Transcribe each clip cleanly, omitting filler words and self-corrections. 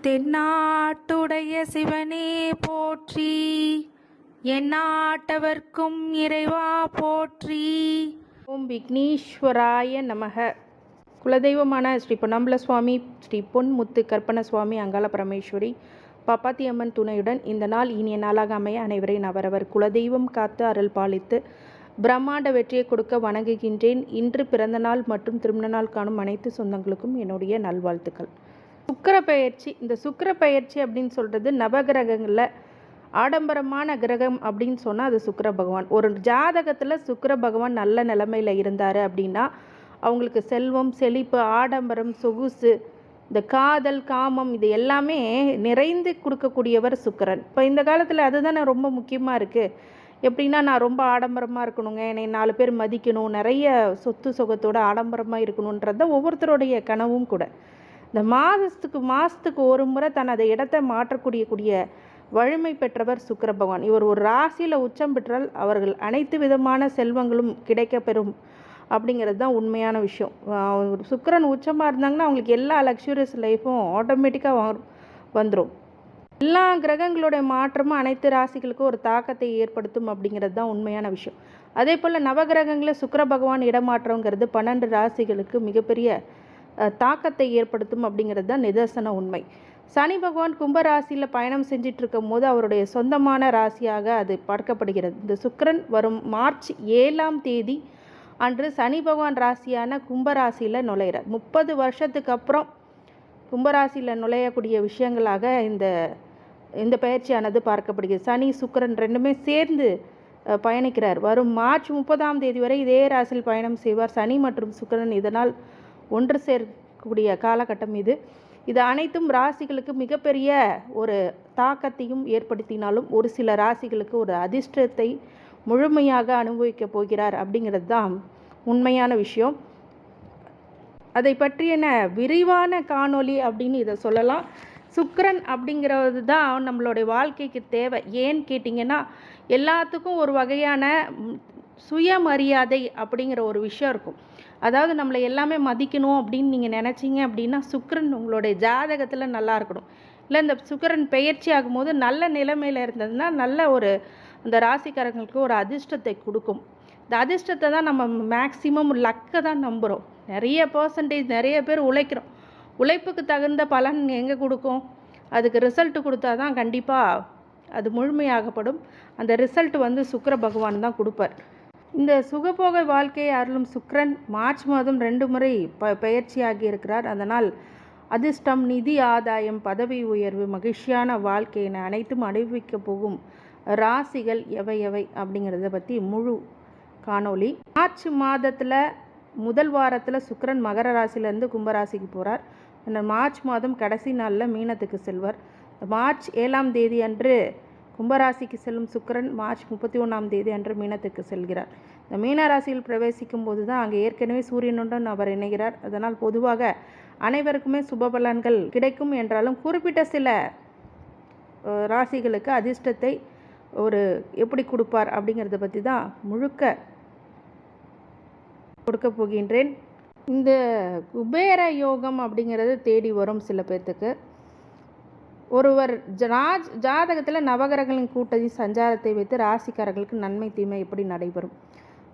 தென்னாட்டுடைய சிவனே போற்றி, எந்நாட்டவர்க்கும் இறைவா போற்றி. ஓம் விக்னேஸ்வராய நமக. குலதெய்வமான ஸ்ரீ பொன்னம்பல சுவாமி, ஸ்ரீ பொன்முத்து கற்பன சுவாமி, அங்காள பரமேஸ்வரி, பாப்பாத்தி அம்மன் துணையுடன் இந்த நாள் இனிய நாளாக அமைய அனைவரையும் அவரவர் குலதெய்வம் காத்து அருள் பாலித்து பிரம்மாண்ட வெற்றியை கொடுக்க வணங்குகின்றேன். இன்று பிறந்த நாள் மற்றும் திருமண நாள் காணும் அனைத்து சொந்தங்களுக்கும் என்னுடைய நல்வாழ்த்துக்கள். சுக்கிர பெயர்ச்சி. இந்த சுக்கிர பெயர்ச்சி அப்படின்னு சொல்கிறது நவகிரகங்களில் ஆடம்பரமான கிரகம் அப்படின்னு சொன்னால் அது சுக்கிர பகவான். ஒரு ஜாதகத்தில் சுக்கிர பகவான் நல்ல நிலைமையில் இருந்தார் அப்படின்னா அவங்களுக்கு செல்வம், செழிப்பு, ஆடம்பரம், சொகுசு, இந்த காதல், காமம் இது எல்லாமே நிறைந்து கொடுக்கக்கூடியவர் சுக்கிரன். இப்போ இந்த காலத்தில் அதுதானே ரொம்ப முக்கியமாக இருக்குது. எப்படின்னா, நான் ரொம்ப ஆடம்பரமாக இருக்கணுங்க, என்னை 4 பேர் மதிக்கணும், நிறைய சொத்து சுகத்தோடு ஆடம்பரமாக இருக்கணுன்றது ஒவ்வொருத்தருடைய கனவும் கூட. இந்த மாதத்துக்கு ஒரு முறை தனது இடத்தை மாற்றக்கூடிய வலிமை பெற்றவர் சுக்கிர பகவான். இவர் ஒரு ராசியில் உச்சம் பெற்றால் அவர்கள் அனைத்து விதமான செல்வங்களும் கிடைக்கப்பெறும் அப்படிங்கிறது தான் உண்மையான விஷயம். சுக்கிரன் உச்சமாக இருந்தாங்கன்னா அவங்களுக்கு எல்லா லக்ஸுரியஸ் லைஃப்பும் ஆட்டோமேட்டிக்காக வந்துடும். எல்லா கிரகங்களுடைய மாற்றமும் அனைத்து ராசிகளுக்கும் ஒரு தாக்கத்தை ஏற்படுத்தும் அப்படிங்கிறது தான் உண்மையான விஷயம். அதே போல் நவகிரகங்களில் சுக்கிர பகவான் இடமாற்றங்கிறது 12 ராசிகளுக்கு மிகப்பெரிய தாக்கத்தை ஏற்படுத்தும் அப்படிங்கிறது தான் நிதர்சன உண்மை. சனி பகவான் கும்பராசியில் பயணம் செஞ்சிட்டு இருக்கும் போது அவருடைய சொந்தமான ராசியாக அது பார்க்கப்படுகிறது. இந்த சுக்கிரன் வரும் மார்ச் 7ஆம் தேதி அன்று சனி பகவான் ராசியான கும்பராசியில் நுழைகிறார். 30 வருஷத்துக்கு அப்புறம் கும்பராசியில் நுழையக்கூடிய விஷயங்களாக இந்த பயிற்சியானது பார்க்கப்படுகிறது. சனி சுக்கிரன் ரெண்டுமே சேர்ந்து பயணிக்கிறார். வரும் மார்ச் 30ஆம் தேதி வரை இதே ராசியில் பயணம் செய்வார் சனி மற்றும் சுக்கிரன். இதனால் ஒன்று சேர்க்கக்கூடிய காலகட்டம் இது அனைத்தும் ராசிகளுக்கு மிகப்பெரிய ஒரு தாக்கத்தையும் ஏற்படுத்தினாலும் ஒரு சில ராசிகளுக்கு ஒரு அதிர்ஷ்டத்தை முழுமையாக அனுபவிக்க போகிறார் அப்படிங்கிறது தான் உண்மையான விஷயம். அதை பற்றின விரிவான காணொளி அப்படின்னு இதை சொல்லலாம். சுக்கிரன் அப்படிங்கிறது தான் நம்மளுடைய வாழ்க்கைக்கு தேவை. ஏன்னு கேட்டிங்கன்னா, எல்லாத்துக்கும் ஒரு வகையான சுயமரியாதை அப்படிங்கிற ஒரு விஷயம் இருக்கும். அதாவது நம்மளை எல்லாமே மதிக்கணும் அப்படின்னு நீங்கள் நினச்சிங்க அப்படின்னா சுக்கிரன் உங்களுடைய ஜாதகத்தில் நல்லா இருக்கணும். இல்லை இந்த சுக்கிரன் பெயர்ச்சி ஆகும்போது நல்ல நிலைமையில் இருந்ததுன்னா நல்ல ஒரு அந்த ராசிக்காரங்களுக்கு ஒரு அதிர்ஷ்டத்தை கொடுக்கும். இந்த அதிர்ஷ்டத்தை தான் நம்ம மேக்சிமம் லக்கை தான் நம்புகிறோம். நிறைய பேர் உழைக்கிறோம். உழைப்புக்கு தகுந்த பலன் எங்கே கொடுக்கும்? அதுக்கு ரிசல்ட் கொடுத்தா தான் கண்டிப்பாக அது முழுமையாகப்படும். அந்த ரிசல்ட் சுக்கிர பகவான் தான் கொடுப்பார். இந்த சுகபோக வாழ்க்கையை அருளும் சுக்கிரன் மார்ச் மாதம் 2 முறை பெயர்ச்சியாகி இருக்கிறார். அதனால் அதிர்ஷ்டம், நிதி ஆதாயம், பதவி உயர்வு, மகிழ்ச்சியான வாழ்க்கையினை அனைத்தும் அனுபவிக்க போகும் ராசிகள் எவை அப்படிங்கிறத பற்றி முழு காணொளி. மார்ச் மாதத்தில் முதல் வாரத்தில் சுக்கிரன் மகர ராசியிலேருந்து கும்பராசிக்கு போகிறார். அந்த மார்ச் மாதம் கடைசி நாளில் மீனத்துக்கு செல்வார். மார்ச் 7ஆம் தேதி அன்று கும்பராசிக்கு செல்லும் சுக்கிரன் மார்ச் 31ஆம் தேதி அன்று மீனத்துக்கு செல்கிறார். இந்த மீன ராசியில் பிரவேசிக்கும் போது தான் அங்கே ஏற்கனவே சூரியனுடன் அவர் இணைகிறார். அதனால் பொதுவாக அனைவருக்குமே சுபபலன்கள் கிடைக்கும் என்றாலும் குறிப்பிட்ட சில ராசிகளுக்கு அதிர்ஷ்டத்தை எப்படி கொடுப்பார் அப்படிங்கிறத பற்றி தான் முழுக்க கொடுக்க போகின்றேன். இந்த குபேர யோகம் அப்படிங்கிறது தேடி வரும் சில பேர்த்துக்கு. ஒருவர் ஜாதகத்தில் நவகிரகங்களின் கூட்டத்தின் சஞ்சாரத்தை வைத்து ராசிக்காரர்களுக்கு நன்மை தீமை எப்படி நடைபெறும்?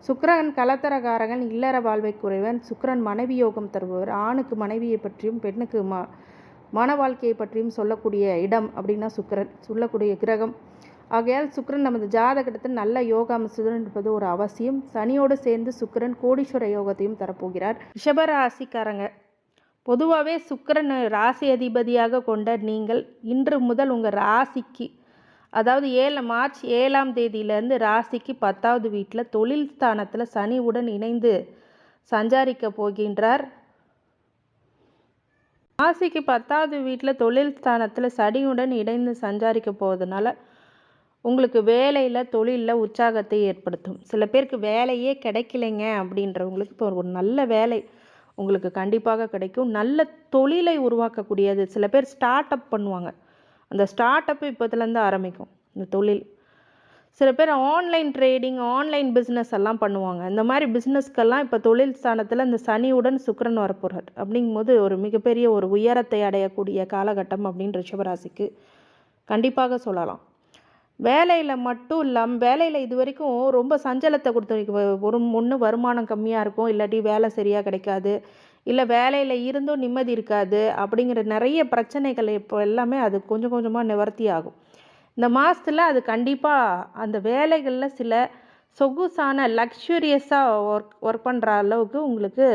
சுக்கிரன் கலத்தரகாரகன், இல்லற வாழ்வை குறைவன். சுக்கிரன் மனைவி யோகம் தருபவர். ஆணுக்கு மனைவியை பற்றியும் பெண்ணுக்கு மன வாழ்க்கையை பற்றியும் சொல்லக்கூடிய இடம் அப்படின்னா சுக்கிரன் சொல்லக்கூடிய கிரகம். ஆகையால் சுக்கிரன் நமது ஜாதகத்தில் நல்ல யோக அமைச்சுடன் இருப்பது ஒரு அவசியம். சனியோடு சேர்ந்து சுக்கிரன் கோடீஸ்வர யோகத்தையும் தரப்போகிறார். ரிஷபராசிக்காரங்க பொதுவாகவே சுக்கிரன் ராசி அதிபதியாக கொண்ட நீங்கள் இன்று முதல் உங்கள் ராசிக்கு, அதாவது மார்ச் 7ஆம் தேதியிலேருந்து ராசிக்கு 10வது வீட்டில் தொழில் ஸ்தானத்தில் சனியுடன் இணைந்து சஞ்சாரிக்க போகின்றார். ராசிக்கு 10வது வீட்டில் தொழில் ஸ்தானத்தில் சனியுடன் இணைந்து சஞ்சாரிக்க போவதனால உங்களுக்கு வேலையில், தொழிலில் உற்சாகத்தை ஏற்படுத்தும். சில பேருக்கு வேலையே கிடைக்கலைங்க அப்படின்றவங்களுக்கு இப்போ ஒரு நல்ல வேலை உங்களுக்கு கண்டிப்பாக கிடைக்கும். நல்ல தொழிலை உருவாக்கக்கூடியது. சில பேர் ஸ்டார்ட் அப் பண்ணுவாங்க. அந்த ஸ்டார்ட் அப் இப்போதுலேருந்து ஆரம்பிக்கும் இந்த தொழில். சில பேர் ஆன்லைன் ட்ரேடிங், ஆன்லைன் பிஸ்னஸ் எல்லாம் பண்ணுவாங்க. இந்த மாதிரி பிஸ்னஸ்க்கெல்லாம் இப்போ தொழில் ஸ்தானத்தில் இந்த சனியுடன் சுக்கிரன் வரப்போகிறார். அப்படிங்கும்போது ஒரு மிகப்பெரிய ஒரு உயரத்தை அடையக்கூடிய காலகட்டம் அப்படின்னு ரிஷபராசிக்கு கண்டிப்பாக சொல்லலாம். வேலையில் மட்டும் இல்லாமல், வேலையில் இது வரைக்கும் ரொம்ப சஞ்சலத்தை கொடுத்து ஒன்று வருமானம் கம்மியாக இருக்கும், இல்லாட்டி வேலை சரியாக கிடைக்காது, இல்லை வேலையில் இருந்தும் நிம்மதி இருக்காது, அப்படிங்கிற நிறைய பிரச்சனைகள் இப்போ எல்லாமே அது கொஞ்சம் கொஞ்சமாக நிவர்த்தி ஆகும். இந்த மாதத்தில் அது கண்டிப்பாக அந்த வேலைகளில் சில சொகுசான லக்ஸுரியஸாக ஒர்க் பண்ணுற அளவுக்கு உங்களுக்கு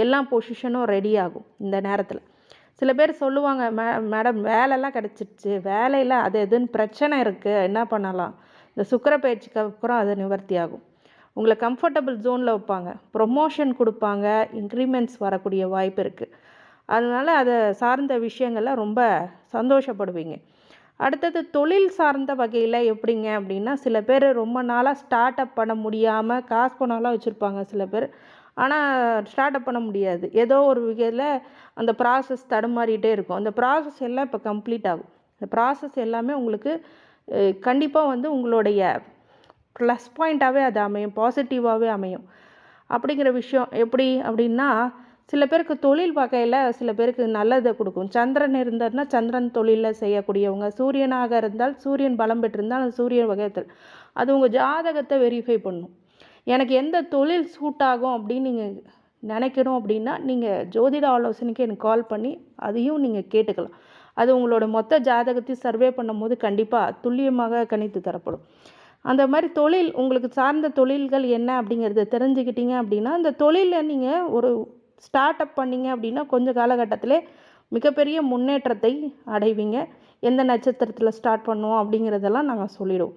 எல்லா பொசிஷனும் ரெடி ஆகும் இந்த நேரத்தில். சில பேர் சொல்லுவாங்க, மேடம் வேலைலாம் கிடச்சிடுச்சு, வேலையில் அது எதுன்னு பிரச்சனை இருக்குது, என்ன பண்ணலாம்? இந்த சுக்கிர பயிற்சிக்கு அப்புறம் அது நிவர்த்தி ஆகும். உங்களை கம்ஃபர்டபுள் ஜோனில் வைப்பாங்க, ப்ரொமோஷன் கொடுப்பாங்க, இன்க்ரிமெண்ட்ஸ் வரக்கூடிய வாய்ப்பு இருக்குது. அதனால் அதை சார்ந்த விஷயங்கள்லாம் ரொம்ப சந்தோஷப்படுவீங்க. அடுத்தது தொழில் சார்ந்த வகையில் எப்படிங்க அப்படின்னா, சில பேர் ரொம்ப நாளாக ஸ்டார்ட் அப் பண்ண முடியாமல் காசு பணம்லாம் வச்சுருப்பாங்க சில பேர். ஆனால் ஸ்டார்ட் அப் பண்ண முடியாது. ஏதோ ஒரு வகையில் அந்த ப்ராசஸ் தடுமாறிட்டே இருக்கும். அந்த ப்ராசஸ் எல்லாம் இப்போ கம்ப்ளீட் ஆகும். இந்த ப்ராசஸ் எல்லாமே உங்களுக்கு கண்டிப்பாக வந்து உங்களுடைய ப்ளஸ் பாயிண்ட்டாகவே அது அமையும், பாசிட்டிவாகவே அமையும். அப்படிங்கிற விஷயம் எப்படி அப்படின்னா, சில பேருக்கு தொழில் வகையில் சில பேருக்கு நல்லதை கொடுக்கும். சந்திரன் இருந்தார்னா சந்திரன் தொழிலில் செய்யக்கூடியவங்க, சூரியனாக இருந்தால் சூரியன் பலம் பெற்றிருந்தால் அந்த சூரியன் வகையத்தில் அது உங்கள் ஜாதகத்தை வெரிஃபை பண்ணும். எனக்கு எந்த தொழில் சூட் ஆகும் அப்படின்னு நீங்கள் நினைக்கணும் அப்படின்னா, நீங்கள் ஜோதிட ஆலோசனைக்கு எனக்கு கால் பண்ணி அதையும் நீங்கள் கேட்டுக்கலாம். அது உங்களோட மொத்த ஜாதகத்தையும் சர்வே பண்ணும்போது கண்டிப்பாக துல்லியமாக கணித்து தரப்படும். அந்த மாதிரி தொழில் உங்களுக்கு சார்ந்த தொழில்கள் என்ன அப்படிங்கிறத தெரிஞ்சுக்கிட்டீங்க அப்படின்னா, அந்த தொழிலில் நீங்கள் ஒரு ஸ்டார்ட் அப் பண்ணிங்க அப்படின்னா கொஞ்சம் காலகட்டத்திலே மிகப்பெரிய முன்னேற்றத்தை அடைவீங்க. எந்த நட்சத்திரத்தில் ஸ்டார்ட் பண்ணுவோம் அப்படிங்கிறதெல்லாம் நாங்கள் சொல்லிடுவோம்.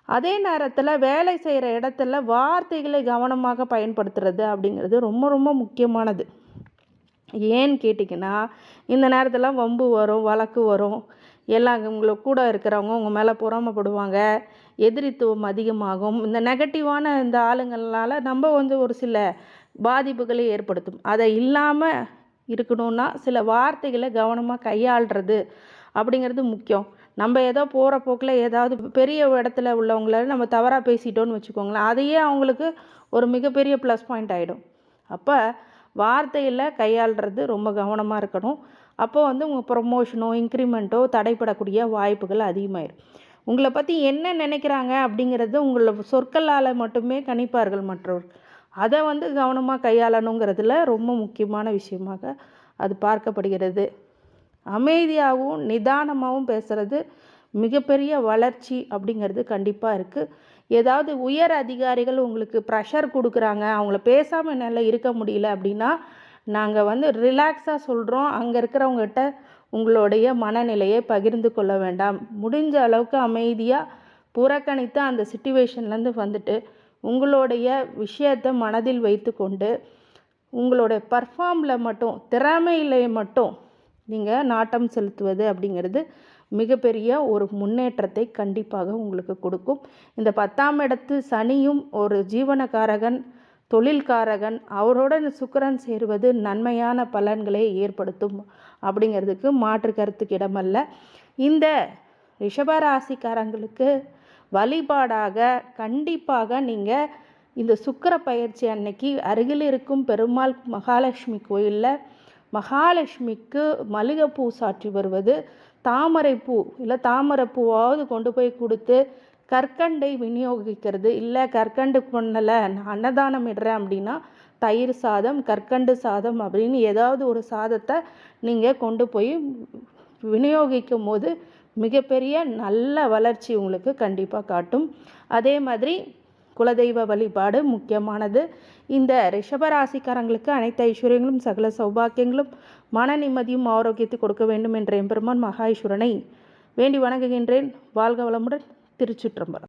அதே நேரத்தில் வேலை செய்கிற இடத்துல வார்த்தைகளை கவனமாக பயன்படுத்துறது அப்படிங்கிறது ரொம்ப ரொம்ப முக்கியமானது. ஏன்னு கேட்டிங்கன்னா, இந்த நேரத்தில் வம்பு வரும், வழக்கு வரும், எல்லாம் உங்களை கூட இருக்கிறவங்க உங்கள் மேலே பொறாமைப்படுவாங்க, எதிரித்துவம் அதிகமாகும். இந்த நெகட்டிவான இந்த ஆளுங்களால் நம்ம வந்து ஒரு சில பாதிப்புகளை ஏற்படுத்தும். அதை இல்லாமல் இருக்கணும்னா சில வார்த்தைகளை கவனமாக கையாளுறது அப்படிங்கிறது முக்கியம். நம்ம ஏதோ போகிற போக்கில் ஏதாவது பெரிய இடத்துல உள்ளவங்கள நம்ம தவறாக பேசிட்டோன்னு வச்சுக்கோங்களேன், அதையே அவங்களுக்கு ஒரு மிகப்பெரிய ப்ளஸ் பாயிண்ட் ஆகிடும். அப்போ வார்த்தையில் கையாளுறது ரொம்ப கவனமாக இருக்கணும். அப்போ வந்து உங்கள் ப்ரொமோஷனோ இன்க்ரிமெண்ட்டோ தடைப்படக்கூடிய வாய்ப்புகள் அதிகமாயிடும். உங்களை பற்றி என்ன நினைக்கிறாங்க அப்படிங்கிறது உங்களை சொற்களால் மட்டுமே கணிப்பார்கள் மற்றவர்கள். அதை வந்து கவனமாக கையாளணுங்கிறதுல ரொம்ப முக்கியமான விஷயமாக அது பார்க்கப்படுகிறது. அமைதியாகவும் நிதானமாகவும் பேசுகிறது மிகப்பெரிய வளர்ச்சி அப்படிங்கிறது கண்டிப்பாக இருக்குது. ஏதாவது உயர் அதிகாரிகள் உங்களுக்கு ப்ரெஷர் கொடுக்குறாங்க, அவங்கள பேசாமல் என்னால் இருக்க முடியல அப்படின்னா, நாங்கள் வந்து ரிலாக்ஸாக சொல்கிறோம், அங்கே இருக்கிறவங்ககிட்ட உங்களுடைய மனநிலையை பகிர்ந்து கொள்ள வேண்டாம். முடிஞ்ச அளவுக்கு அமைதியாக புறக்கணித்து அந்த சிச்சுவேஷன்லேருந்து வந்துட்டு உங்களுடைய விஷயத்தை மனதில் வைத்து கொண்டு உங்களுடைய பர்ஃபார்மில் மட்டும், திறமையிலே மட்டும் நீங்கள் நாட்டம் செலுத்துவது அப்படிங்கிறது மிகப்பெரிய ஒரு முன்னேற்றத்தை கண்டிப்பாக உங்களுக்கு கொடுக்கும். இந்த 10ஆம் இடத்து சனியும் ஒரு ஜீவனகாரகன், தொழில்காரகன், அவரோட சுக்கிரன் சேருவது நன்மையான பலன்களை ஏற்படுத்தும் அப்படிங்கிறதுக்கு மாற்று கருத்துக்கு இடமல்ல. இந்த ரிஷபராசிக்காரங்களுக்கு வழிபாடாக கண்டிப்பாக நீங்கள் இந்த சுக்கிர பயிற்சி அன்னைக்கு அருகில் இருக்கும் பெருமாள் மகாலட்சுமி கோயிலில் மகாலட்சுமிக்கு மல்லிகைப்பூ சாற்றி வருவது, தாமரைப்பூ இல்லை தாமரைப்பூவாவது கொண்டு போய் கொடுத்து கற்கண்டை விநியோகிக்கிறது. இல்லை கற்கண்டு பண்ணலை நான் அன்னதானம் இடுறேன் அப்படின்னா தயிர் சாதம், கற்கண்டு சாதம் அப்படின்னு ஏதாவது ஒரு சாதத்தை நீங்கள் கொண்டு போய் விநியோகிக்கும் போது மிகப்பெரிய நல்ல வளர்ச்சி உங்களுக்கு கண்டிப்பாக காட்டும். அதே மாதிரி குலதெய்வ வழிபாடு முக்கியமானது. இந்த ரிஷபராசிக்காரங்களுக்கு அனைத்து ஐஸ்வர்யங்களும் சகல சௌபாக்கியங்களும் மன நிம்மதியும் ஆரோக்கியத்தை கொடுக்க வேண்டும் என்ற எம்பெருமான் மகா ஈஸ்வரனை வேண்டி வணங்குகின்றேன். வாழ்க வளமுடன். திருச்சிற்றம்பலம்.